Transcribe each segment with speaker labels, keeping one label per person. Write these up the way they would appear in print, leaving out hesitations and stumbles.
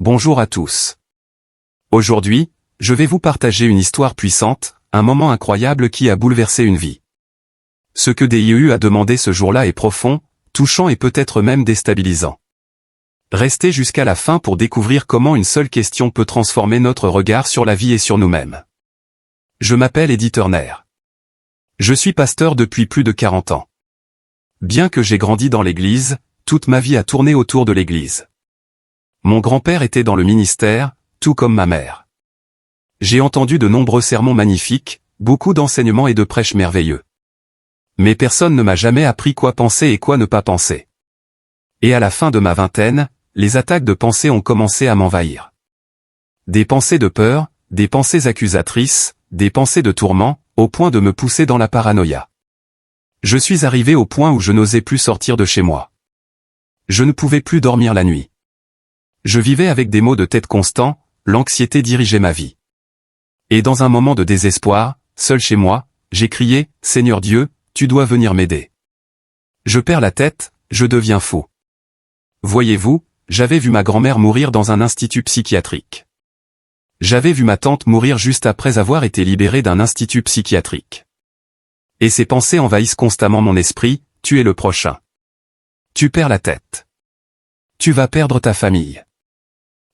Speaker 1: Bonjour à tous. Aujourd'hui, je vais vous partager une histoire puissante, un moment incroyable qui a bouleversé une vie. Ce que DIU a demandé ce jour-là est profond, touchant et peut-être même déstabilisant. Restez jusqu'à la fin pour découvrir comment une seule question peut transformer notre regard sur la vie et sur nous-mêmes. Je m'appelle Eddy Turner. Je suis pasteur depuis plus de 40 ans. Bien que j'ai grandi dans l'église, toute ma vie a tourné autour de l'église. Mon grand-père était dans le ministère, tout comme ma mère. J'ai entendu de nombreux sermons magnifiques, beaucoup d'enseignements et de prêches merveilleux. Mais personne ne m'a jamais appris quoi penser et quoi ne pas penser. Et à la fin de ma vingtaine, les attaques de pensée ont commencé à m'envahir. Des pensées de peur, des pensées accusatrices, des pensées de tourment, au point de me pousser dans la paranoïa. Je suis arrivé au point où je n'osais plus sortir de chez moi. Je ne pouvais plus dormir la nuit. Je vivais avec des maux de tête constants, l'anxiété dirigeait ma vie. Et dans un moment de désespoir, seul chez moi, j'ai crié, « Seigneur Dieu, tu dois venir m'aider. Je perds la tête, je deviens fou. » Voyez-vous, j'avais vu ma grand-mère mourir dans un institut psychiatrique. J'avais vu ma tante mourir juste après avoir été libérée d'un institut psychiatrique. Et ces pensées envahissent constamment mon esprit, « Tu es le prochain. Tu perds la tête. Tu vas perdre ta famille.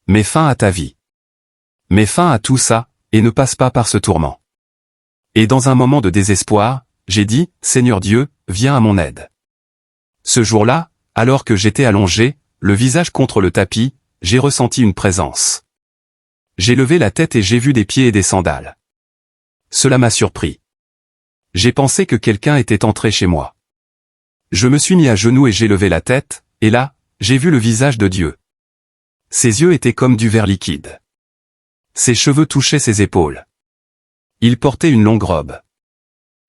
Speaker 1: Mets fin à ta vie. Mets fin à tout ça, et ne passe pas par ce tourment. » Et dans un moment de désespoir, j'ai dit, « Seigneur Dieu, viens à mon aide. » Ce jour-là, alors que j'étais allongé, le visage contre le tapis, j'ai ressenti une présence. J'ai levé la tête et j'ai vu des pieds et des sandales. Cela m'a surpris. J'ai pensé que quelqu'un était entré chez moi. Je me suis mis à genoux et j'ai levé la tête, et là, j'ai vu le visage de Dieu. Ses yeux étaient comme du verre liquide. Ses cheveux touchaient ses épaules. Il portait une longue robe.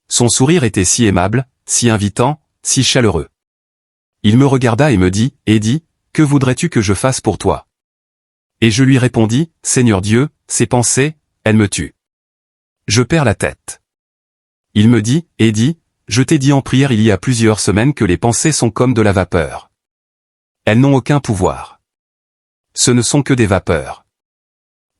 Speaker 1: Son sourire était si aimable, si invitant, si chaleureux. Il me regarda et me dit, « Eddy, que voudrais-tu que je fasse pour toi ?» Et je lui répondis, « Seigneur Dieu, ces pensées, elles me tuent. Je perds la tête. » Il me dit, « Eddy, je t'ai dit en prière il y a plusieurs semaines que les pensées sont comme de la vapeur. Elles n'ont aucun pouvoir. Ce ne sont que des vapeurs. »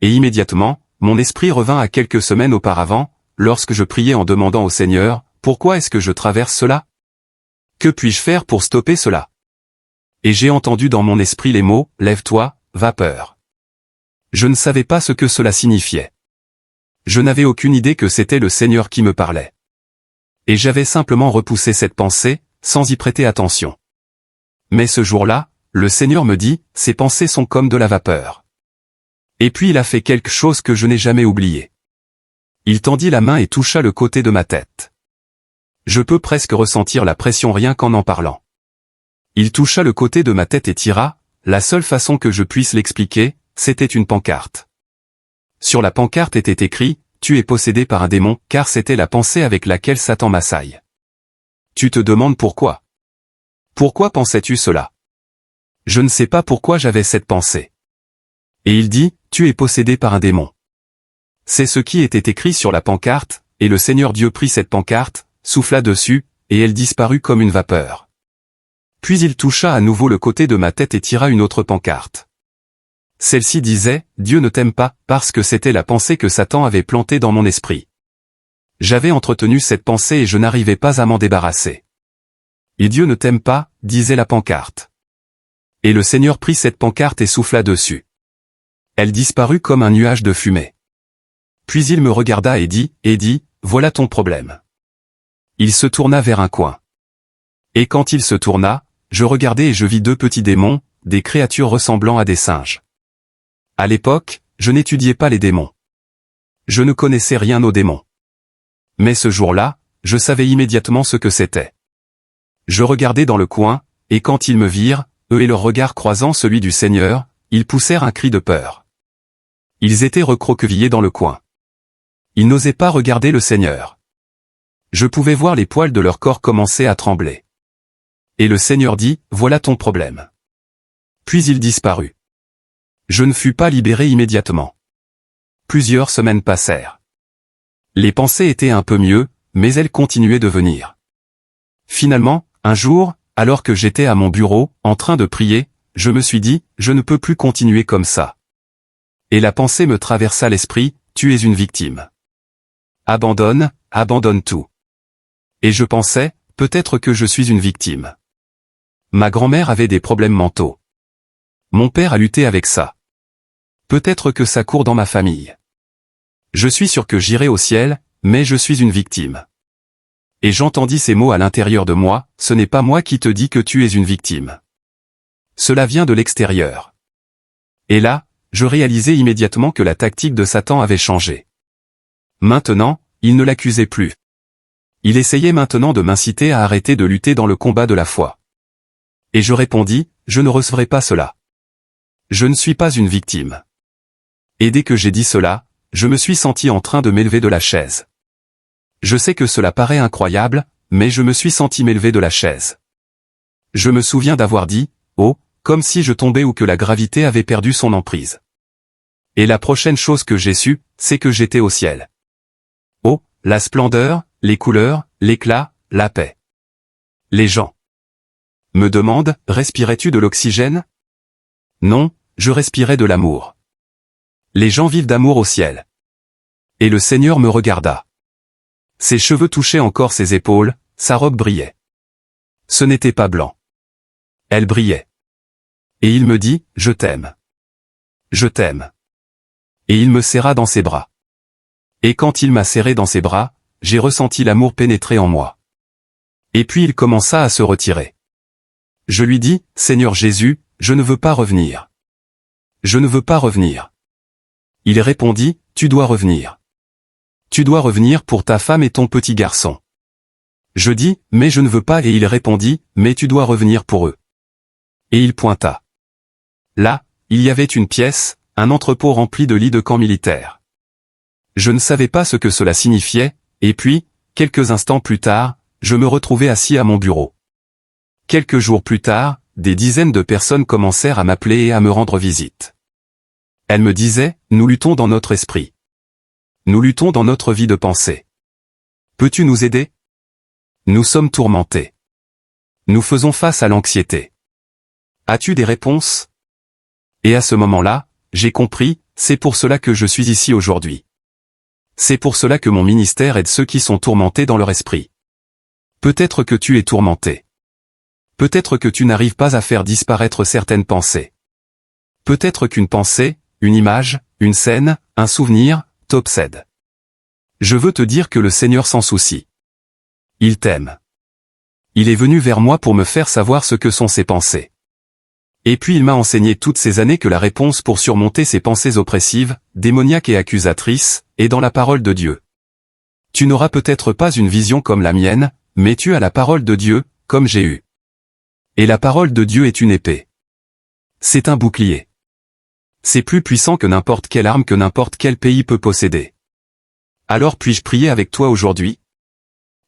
Speaker 1: Et immédiatement, mon esprit revint à quelques semaines auparavant, lorsque je priais en demandant au Seigneur, « Pourquoi est-ce que je traverse cela? Que puis-je faire pour stopper cela ?» Et j'ai entendu dans mon esprit les mots, « Lève-toi, vapeur. » Je ne savais pas ce que cela signifiait. Je n'avais aucune idée que c'était le Seigneur qui me parlait. Et j'avais simplement repoussé cette pensée, sans y prêter attention. Mais ce jour-là, le Seigneur me dit, « Ces pensées sont comme de la vapeur. » Et puis il a fait quelque chose que je n'ai jamais oublié. Il tendit la main et toucha le côté de ma tête. Je peux presque ressentir la pression rien qu'en en parlant. Il toucha le côté de ma tête et tira, la seule façon que je puisse l'expliquer, c'était une pancarte. Sur la pancarte était écrit, « Tu es possédé par un démon », car c'était la pensée avec laquelle Satan m'assaille. Tu te demandes pourquoi. Pourquoi pensais-tu cela? Je ne sais pas pourquoi j'avais cette pensée. Et il dit, « Tu es possédé par un démon. » C'est ce qui était écrit sur la pancarte, et le Seigneur Dieu prit cette pancarte, souffla dessus, et elle disparut comme une vapeur. Puis il toucha à nouveau le côté de ma tête et tira une autre pancarte. Celle-ci disait, « Dieu ne t'aime pas », parce que c'était la pensée que Satan avait plantée dans mon esprit. J'avais entretenu cette pensée et je n'arrivais pas à m'en débarrasser. « Et Dieu ne t'aime pas », disait la pancarte. Et le Seigneur prit cette pancarte et souffla dessus. Elle disparut comme un nuage de fumée. Puis il me regarda et dit, « Eddy, voilà ton problème. » Il se tourna vers un coin. Et quand il se tourna, je regardai et je vis deux petits démons, des créatures ressemblant à des singes. À l'époque, je n'étudiais pas les démons. Je ne connaissais rien aux démons. Mais ce jour-là, je savais immédiatement ce que c'était. Je regardai dans le coin, et quand ils me virent, eux et leur regard croisant celui du Seigneur, ils poussèrent un cri de peur. Ils étaient recroquevillés dans le coin. Ils n'osaient pas regarder le Seigneur. Je pouvais voir les poils de leur corps commencer à trembler. Et le Seigneur dit, « Voilà ton problème. » Puis il disparut. Je ne fus pas libéré immédiatement. Plusieurs semaines passèrent. Les pensées étaient un peu mieux, mais elles continuaient de venir. Finalement, un jour, alors que j'étais à mon bureau, en train de prier, je me suis dit, je ne peux plus continuer comme ça. Et la pensée me traversa l'esprit, tu es une victime. Abandonne, abandonne tout. Et je pensais, peut-être que je suis une victime. Ma grand-mère avait des problèmes mentaux. Mon père a lutté avec ça. Peut-être que ça court dans ma famille. Je suis sûr que j'irai au ciel, mais je suis une victime. Et j'entendis ces mots à l'intérieur de moi, ce n'est pas moi qui te dis que tu es une victime. Cela vient de l'extérieur. Et là, je réalisai immédiatement que la tactique de Satan avait changé. Maintenant, il ne l'accusait plus. Il essayait maintenant de m'inciter à arrêter de lutter dans le combat de la foi. Et je répondis, je ne recevrai pas cela. Je ne suis pas une victime. Et dès que j'ai dit cela, je me suis senti en train de m'élever de la chaise. Je sais que cela paraît incroyable, mais je me suis senti m'élever de la chaise. Je me souviens d'avoir dit, oh, comme si je tombais ou que la gravité avait perdu son emprise. Et la prochaine chose que j'ai su, c'est que j'étais au ciel. Oh, la splendeur, les couleurs, l'éclat, la paix. Les gens me demandent, respirais-tu de l'oxygène? Non, je respirais de l'amour. Les gens vivent d'amour au ciel. Et le Seigneur me regarda. Ses cheveux touchaient encore ses épaules, sa robe brillait. Ce n'était pas blanc. Elle brillait. Et il me dit, je t'aime. Je t'aime. Et il me serra dans ses bras. Et quand il m'a serré dans ses bras, j'ai ressenti l'amour pénétrer en moi. Et puis il commença à se retirer. Je lui dis, Seigneur Jésus, je ne veux pas revenir. Je ne veux pas revenir. Il répondit, tu dois revenir. Tu dois revenir pour ta femme et ton petit garçon. Je dis, mais je ne veux pas et il répondit, mais tu dois revenir pour eux. Et il pointa. Là, il y avait une pièce, un entrepôt rempli de lits de camp militaire. Je ne savais pas ce que cela signifiait, et puis, quelques instants plus tard, je me retrouvais assis à mon bureau. Quelques jours plus tard, des dizaines de personnes commencèrent à m'appeler et à me rendre visite. Elles me disaient, nous luttons dans notre esprit. Nous luttons dans notre vie de pensée. Peux-tu nous aider? Nous sommes tourmentés. Nous faisons face à l'anxiété. As-tu des réponses? Et à ce moment-là, j'ai compris, c'est pour cela que je suis ici aujourd'hui. C'est pour cela que mon ministère aide ceux qui sont tourmentés dans leur esprit. Peut-être que tu es tourmenté. Peut-être que tu n'arrives pas à faire disparaître certaines pensées. Peut-être qu'une pensée, une image, une scène, un souvenir, t'obsède. Je veux te dire que le Seigneur s'en soucie. Il t'aime. Il est venu vers moi pour me faire savoir ce que sont ses pensées. Et puis il m'a enseigné toutes ces années que la réponse pour surmonter ces pensées oppressives, démoniaques et accusatrices, est dans la parole de Dieu. Tu n'auras peut-être pas une vision comme la mienne, mais tu as la parole de Dieu, comme j'ai eu. Et la parole de Dieu est une épée. C'est un bouclier. C'est plus puissant que n'importe quelle arme que n'importe quel pays peut posséder. Alors puis-je prier avec toi aujourd'hui?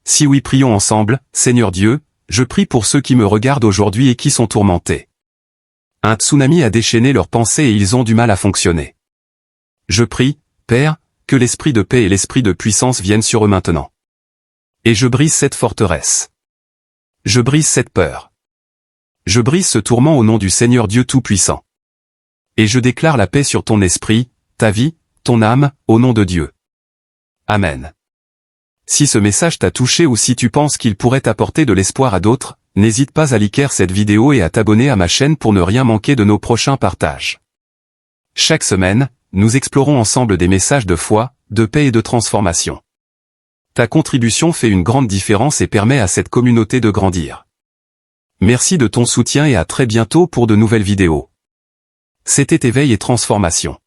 Speaker 1: Si oui, prions ensemble. Seigneur Dieu, je prie pour ceux qui me regardent aujourd'hui et qui sont tourmentés. Un tsunami a déchaîné leurs pensées et ils ont du mal à fonctionner. Je prie, Père, que l'esprit de paix et l'esprit de puissance viennent sur eux maintenant. Et je brise cette forteresse. Je brise cette peur. Je brise ce tourment au nom du Seigneur Dieu Tout-Puissant. Et je déclare la paix sur ton esprit, ta vie, ton âme, au nom de Dieu. Amen. Si ce message t'a touché ou si tu penses qu'il pourrait apporter de l'espoir à d'autres, n'hésite pas à liker cette vidéo et à t'abonner à ma chaîne pour ne rien manquer de nos prochains partages. Chaque semaine, nous explorons ensemble des messages de foi, de paix et de transformation. Ta contribution fait une grande différence et permet à cette communauté de grandir. Merci de ton soutien et à très bientôt pour de nouvelles vidéos. C'était Éveil et Transformation.